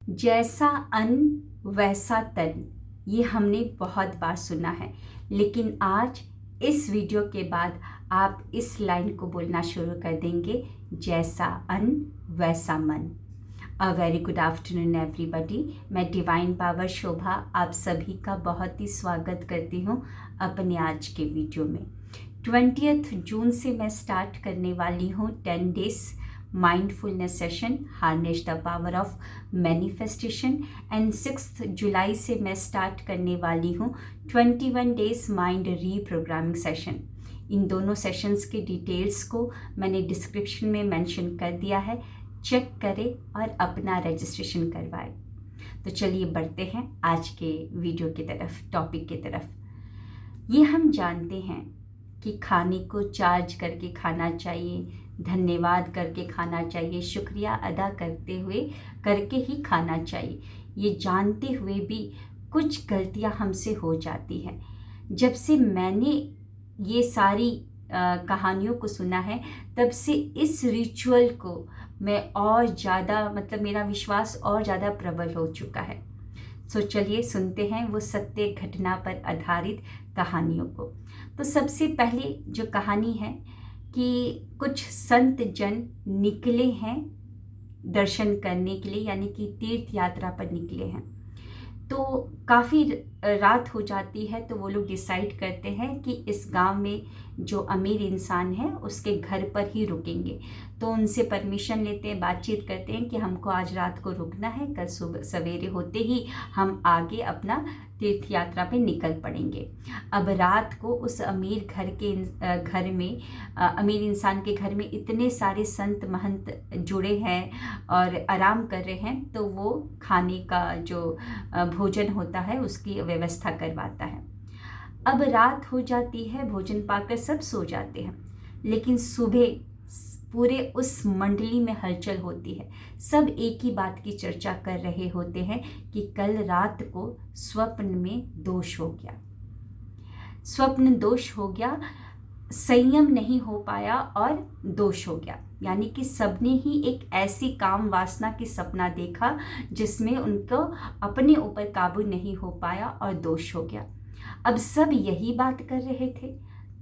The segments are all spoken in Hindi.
जैसा अन्न वैसा तन, ये हमने बहुत बार सुना है। लेकिन आज इस वीडियो के बाद आप इस लाइन को बोलना शुरू कर देंगे, जैसा अन्न वैसा मन। A very good afternoon everybody. मैं डिवाइन पावर शोभा आप सभी का बहुत ही स्वागत करती हूँ अपने आज के वीडियो में। 20 जून से मैं स्टार्ट करने वाली हूँ 10 days mindfulness session, harness the power of manifestation. And 6 जुलाई से मैं स्टार्ट करने वाली हूँ 21 डेज माइंड रीप्रोग्रामिंग सेशन। इन दोनों सेशंस के डिटेल्स को मैंने डिस्क्रिप्शन में मेंशन कर दिया है, चेक करें और अपना रजिस्ट्रेशन करवाएं। तो चलिए बढ़ते हैं आज के वीडियो की तरफ, टॉपिक की तरफ। ये हम जानते हैं कि खाने को चार्ज करके खाना चाहिए, धन्यवाद करके खाना चाहिए, शुक्रिया अदा करके ही खाना चाहिए। ये जानते हुए भी कुछ गलतियां हमसे हो जाती हैं। जब से मैंने ये सारी कहानियों को सुना है, तब से इस रिचुअल को मैं और ज़्यादा मेरा विश्वास और ज़्यादा प्रबल हो चुका है। सो चलिए सुनते हैं वो सत्य घटना पर आधारित कहानियों को। तो सबसे पहले जो कहानी है कि कुछ संत जन निकले हैं दर्शन करने के लिए, यानी कि तीर्थ यात्रा पर निकले हैं। तो काफ़ी रात हो जाती है, तो वो लोग डिसाइड करते हैं कि इस गांव में जो अमीर इंसान है उसके घर पर ही रुकेंगे। तो उनसे परमिशन लेते हैं, बातचीत करते हैं कि हमको आज रात को रुकना है, कल सुबह सवेरे होते ही हम आगे अपना तीर्थ यात्रा पे निकल पड़ेंगे। अब रात को उस अमीर अमीर इंसान के घर में इतने सारे संत महंत जुड़े हैं और आराम कर रहे हैं, तो वो खाने का जो भोजन होता है उसकी व्यवस्था करवाता है। अब रात हो जाती है, भोजन पाकर सब सो जाते हैं, लेकिन सुबह पूरे उस मंडली में हलचल होती है। सब एक ही बात की चर्चा कर रहे होते हैं कि कल रात को स्वप्न में दोष हो गया, स्वप्न दोष हो गया, संयम नहीं हो पाया और दोष हो गया। यानी कि सबने ही एक ऐसी काम वासना की सपना देखा जिसमें उनको अपने ऊपर काबू नहीं हो पाया और दोष हो गया। अब सब यही बात कर रहे थे,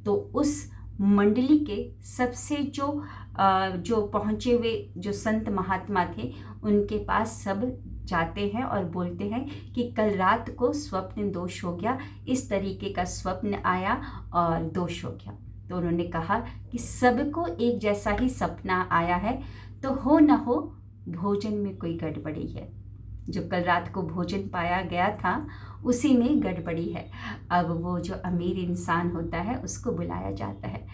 तो उस मंडली के सबसे जो पहुँचे हुए जो संत महात्मा थे, उनके पास सब जाते हैं और बोलते हैं कि कल रात को स्वप्न दोष हो गया, इस तरीके का स्वप्न आया और दोष हो गया। तो उन्होंने कहा कि सबको एक जैसा ही सपना आया है, तो हो न हो भोजन में कोई गड़बड़ी है। जो कल रात को भोजन पाया गया था उसी में गड़बड़ी है। अब वो जो अमीर इंसान होता है उसको बुलाया जाता है,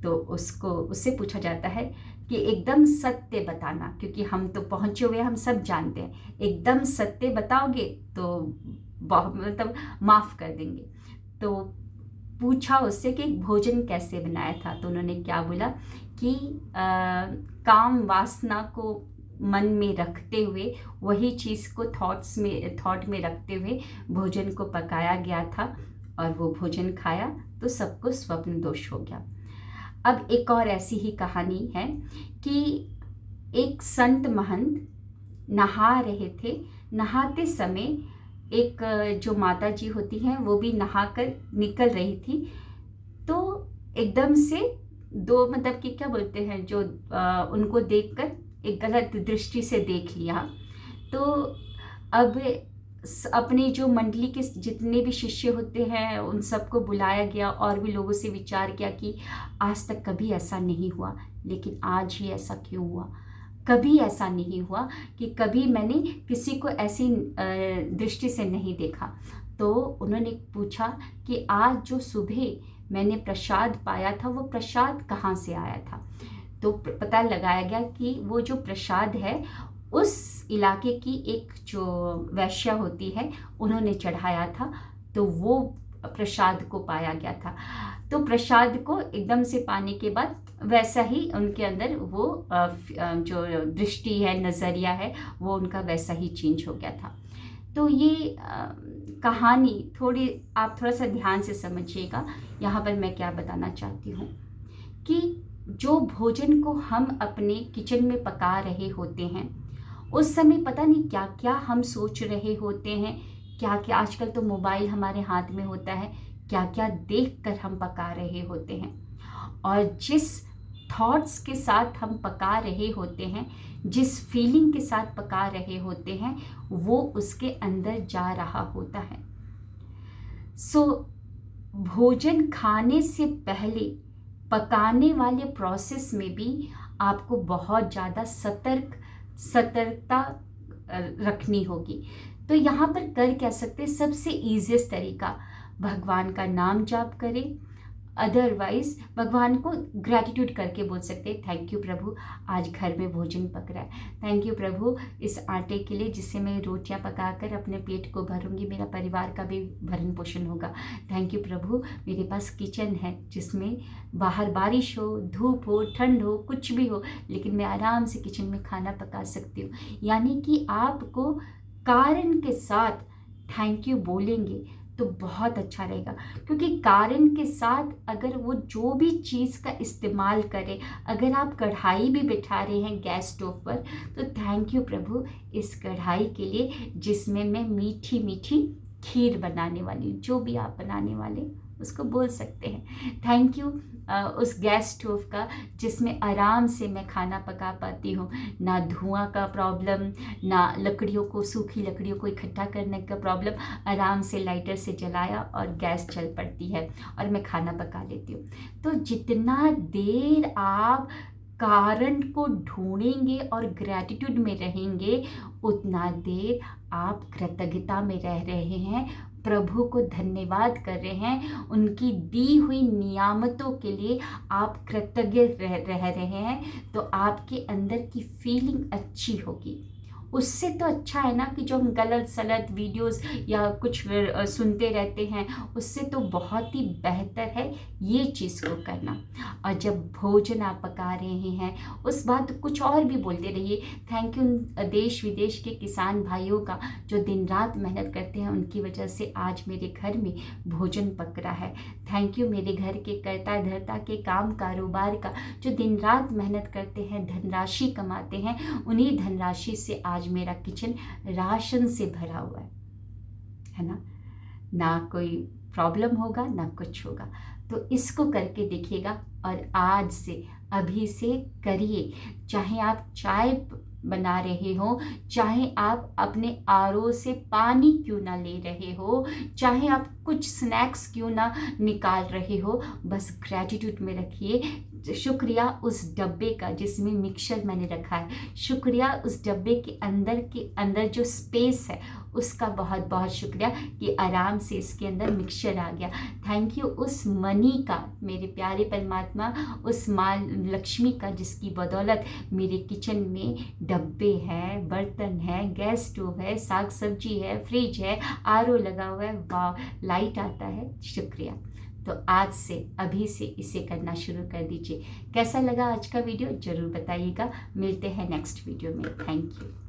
तो उससे पूछा जाता है कि एकदम सत्य बताना, क्योंकि हम तो पहुँचे हुए, हम सब जानते हैं, एकदम सत्य बताओगे तो माफ़ कर देंगे। तो पूछा उससे कि भोजन कैसे बनाया था, तो उन्होंने क्या बोला कि काम वासना को मन में रखते हुए, वही चीज़ को थॉट में रखते हुए भोजन को पकाया गया था और वो भोजन खाया तो सबको स्वप्न दोष हो गया। अब एक और ऐसी ही कहानी है कि एक संत महंत नहा रहे थे। नहाते समय एक जो माता जी होती हैं वो भी नहाकर निकल रही थी, तो एकदम से दो कि क्या बोलते हैं, जो उनको देखकर एक गलत दृष्टि से देख लिया। तो अब अपने जो मंडली के जितने भी शिष्य होते हैं उन सबको बुलाया गया और भी लोगों से विचार किया कि आज तक कभी ऐसा नहीं हुआ, लेकिन आज ही ऐसा क्यों हुआ। कभी ऐसा नहीं हुआ कि कभी मैंने किसी को ऐसी दृष्टि से नहीं देखा। तो उन्होंने पूछा कि आज जो सुबह मैंने प्रसाद पाया था, वो प्रसाद कहाँ से आया था। तो पता लगाया गया कि वो जो प्रसाद है उस इलाके की एक जो वैश्या होती है उन्होंने चढ़ाया था, तो वो प्रसाद को पाया गया था। तो प्रसाद को एकदम से पाने के बाद वैसा ही उनके अंदर वो जो दृष्टि है, नज़रिया है, वो उनका वैसा ही चेंज हो गया था। तो ये कहानी आप थोड़ा सा ध्यान से समझिएगा। यहाँ पर मैं क्या बताना चाहती हूँ कि जो भोजन को हम अपने किचन में पका रहे होते हैं, उस समय पता नहीं क्या क्या हम सोच रहे होते हैं, क्या क्या आजकल तो मोबाइल हमारे हाथ में होता है, क्या क्या देख कर हम पका रहे होते हैं, और जिस थॉट्स के साथ हम पका रहे होते हैं, जिस फीलिंग के साथ पका रहे होते हैं, वो उसके अंदर जा रहा होता है। सो भोजन खाने से पहले पकाने वाले प्रोसेस में भी आपको बहुत ज़्यादा सतर्कता रखनी होगी। तो यहाँ पर कर क्या सकते हैं, सबसे ईजीएस्ट तरीका, भगवान का नाम जाप करें। अदरवाइज भगवान को ग्रैटिट्यूड करके बोल सकते हैं, थैंक यू प्रभु, आज घर में भोजन पक रहा है, थैंक यू प्रभु इस आटे के लिए जिससे मैं रोटियां पकाकर अपने पेट को भरूंगी, मेरा परिवार का भी भरण पोषण होगा, थैंक यू प्रभु मेरे पास किचन है जिसमें बाहर बारिश हो, धूप हो, ठंड हो, कुछ भी हो, लेकिन मैं आराम से किचन में खाना पका सकती हूँ। यानी कि आपको कारण के साथ थैंक यू बोलेंगे तो बहुत अच्छा रहेगा, क्योंकि कारण के साथ अगर वो जो भी चीज़ का इस्तेमाल करें, अगर आप कढ़ाई भी बिठा रहे हैं गैस स्टोव पर, तो थैंक यू प्रभु इस कढ़ाई के लिए जिसमें मैं मीठी मीठी खीर बनाने वाली, जो भी आप बनाने वाले उसको बोल सकते हैं। थैंक यू उस गैस स्टोव का जिसमें आराम से मैं खाना पका पाती हूँ, ना धुआं का प्रॉब्लम, ना लकड़ियों को, सूखी लकड़ियों को इकट्ठा करने का प्रॉब्लम, आराम से लाइटर से जलाया और गैस चल पड़ती है और मैं खाना पका लेती हूँ। तो जितना देर आप कारण को ढूंढेंगे और ग्रैटिट्यूड में रहेंगे, उतना देर आप कृतज्ञता में रह रहे हैं, प्रभु को धन्यवाद कर रहे हैं, उनकी दी हुई नियामतों के लिए आप कृतज्ञ रह रहे हैं, तो आपके अंदर की फीलिंग अच्छी होगी। उससे तो अच्छा है ना कि जो हम गलत सलत वीडियोस या कुछ सुनते रहते हैं, उससे तो बहुत ही बेहतर है ये चीज़ को करना। और जब भोजन आप पका रहे हैं उस बात कुछ और भी बोलते रहिए, थैंक यू देश विदेश के किसान भाइयों का जो दिन रात मेहनत करते हैं, उनकी वजह से आज मेरे घर में भोजन पक रहा है। थैंक यू मेरे घर के कर्ता धर्ता के काम कारोबार का जो दिन रात मेहनत करते हैं, धनराशि कमाते हैं, उन्हीं धनराशि से आज मेरा किचन राशन से भरा हुआ है ना, ना कोई प्रॉब्लम होगा ना कुछ होगा। तो इसको करके देखिएगा और आज से अभी से करिए। चाहे आप चाय बना रहे हो, चाहे आप अपने आरओ से पानी क्यों ना ले रहे हो, चाहे आप कुछ स्नैक्स क्यों ना निकाल रहे हो, बस ग्रैटिट्यूड में रखिए। शुक्रिया उस डब्बे का जिसमें मिक्सचर मैंने रखा है, शुक्रिया उस डब्बे के अंदर जो स्पेस है उसका बहुत बहुत शुक्रिया कि आराम से इसके अंदर मिक्सचर आ गया। थैंक यू उस मनी का, मेरे प्यारे परमात्मा, उस माँ लक्ष्मी का जिसकी बदौलत मेरे किचन में डब्बे हैं, बर्तन है, गैस स्टोव है, साग सब्जी है, फ्रिज है, आरओ लगा हुआ है, वाह लाइट आता है, शुक्रिया। तो आज से अभी से इसे करना शुरू कर दीजिए। कैसा लगा आज का वीडियो ज़रूर बताइएगा। मिलते हैं नेक्स्ट वीडियो में। Thank you.